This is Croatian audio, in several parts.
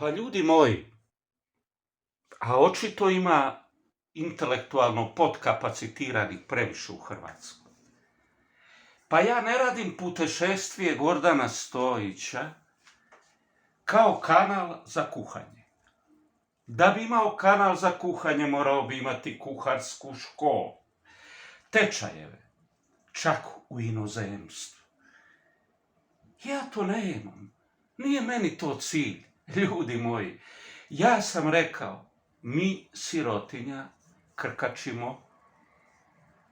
Pa ljudi moji, a očito ima intelektualno potkapacitiranih previše u Hrvatskoj. Pa ja ne radim putešestvije Gordana Stojića kao kanal za kuhanje. Da bi imao kanal za kuhanje, morao bi imati kuharsku školu, tečajeve, čak u inozemstvu. Ja to ne imam. Nije meni to cilj, ljudi moji. Ja sam rekao, mi sirotinja krkačimo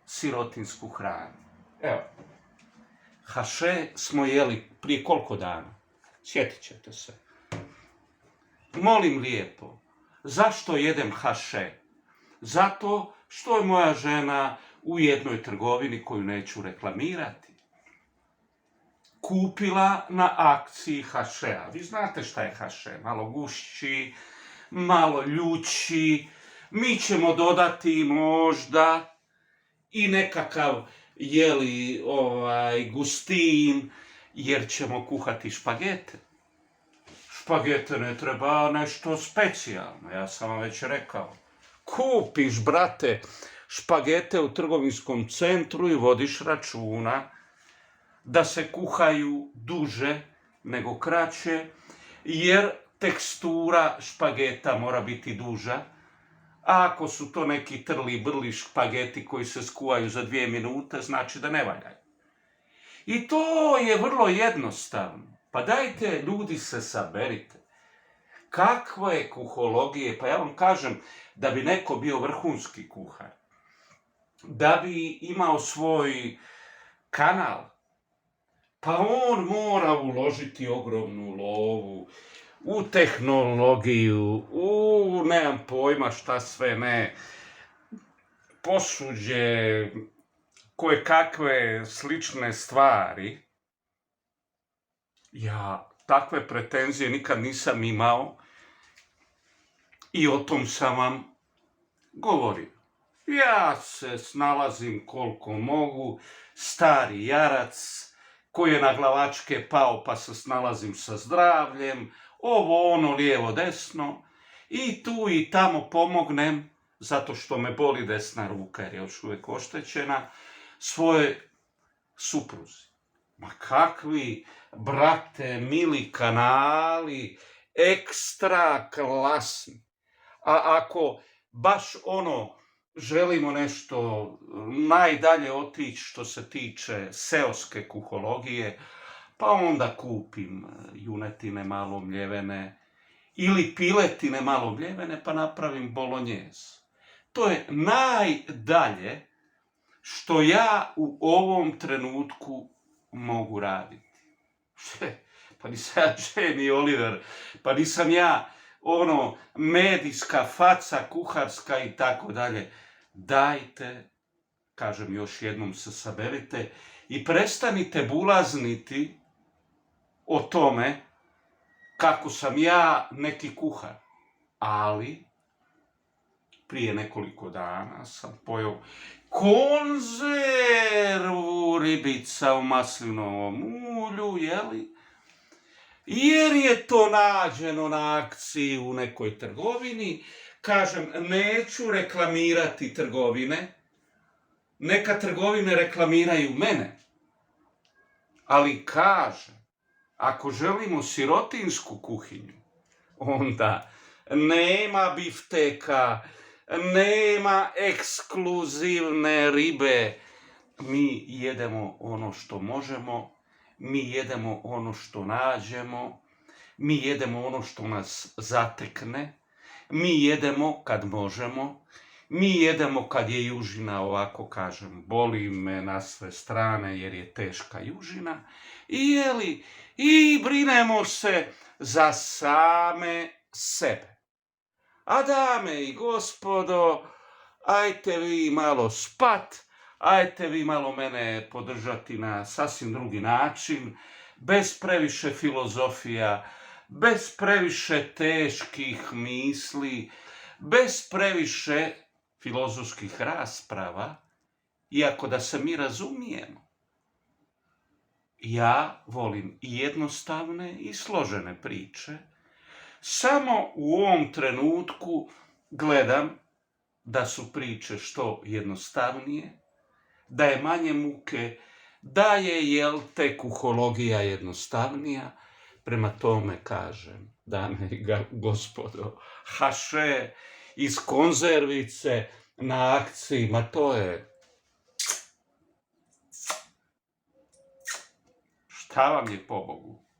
sirotinsku hranu. Evo, haše smo jeli prije koliko dana? Sjetit ćete se. Molim lijepo, zašto jedem haše? Zato što je moja žena u jednoj trgovini koju neću reklamirati kupila na akciji hašea. Vi znate šta je haše? Malo gušći, malo ljući. Mi ćemo dodati možda i nekakav gustin, jer ćemo kuhati špagete. Špagete ne treba nešto specijalno, ja sam vam već rekao. Kupiš, brate, špagete u trgovinskom centru i vodiš računa da se kuhaju duže nego kraće, jer tekstura špageta mora biti duža, a ako su to neki trli brli špageti koji se skuvaju za 2 minute, znači da ne valjaju. I to je vrlo jednostavno. Pa dajte, ljudi, se saberite. Kakve kuhologije, pa ja vam kažem, da bi neko bio vrhunski kuhar, da bi imao svoj kanal, pa on mora uložiti ogromnu lovu u tehnologiju, nemam pojma šta sve ne, posuđe, koje kakve slične stvari. Ja takve pretenzije nikad nisam imao i o tom sam vam govorio. Ja se snalazim koliko mogu, stari jarac koji je na glavačke pao pa se snalazim sa zdravljem, ovo ono lijevo desno i tu i tamo pomognem, zato što me boli desna ruka jer je još uvijek oštećena, svoje supruzi. Ma kakvi, brate, mili kanali, ekstra klasni. A ako baš želimo nešto najdalje otići što se tiče seoske kuhologije, pa onda kupim junetine malo mljevene ili piletine malo mljevene pa napravim bolonjezu. To je najdalje što ja u ovom trenutku mogu raditi. Pa nisam ja Jamie Oliver, pa nisam ja medijska faca, kuharska i tako dalje. Dajte, kažem još jednom, se saberite i prestanite bulazniti o tome kako sam ja neki kuhar. Ali prije nekoliko dana sam pojeo konzervu ribica u maslinovom ulju, jer je to nađeno na akciji u nekoj trgovini. Kažem, neću reklamirati trgovine, neka trgovine reklamiraju mene, ali kažem, ako želimo sirotinsku kuhinju, onda nema bifteka, nema ekskluzivne ribe, mi jedemo ono što možemo, mi jedemo ono što nađemo, mi jedemo ono što nas zatekne, mi jedemo kad možemo, mi jedemo kad je južina, ovako kažem, boli me na sve strane jer je teška južina, i brinemo se za same sebe. A dame i gospodo, ajte vi malo spat, ajte vi malo mene podržati na sasvim drugi način, bez previše filozofija, bez previše teških misli, bez previše filozofskih rasprava, iako da se mi razumijemo. Ja volim i jednostavne i složene priče, Samo u ovom trenutku gledam da su priče što jednostavnije, da je manje muke, da je, jel te, kuhologija jednostavnija. Prema tome kažem, dame i gospodo, haše iz konzervice na akciji, ma to je... Šta vam je, pobogu?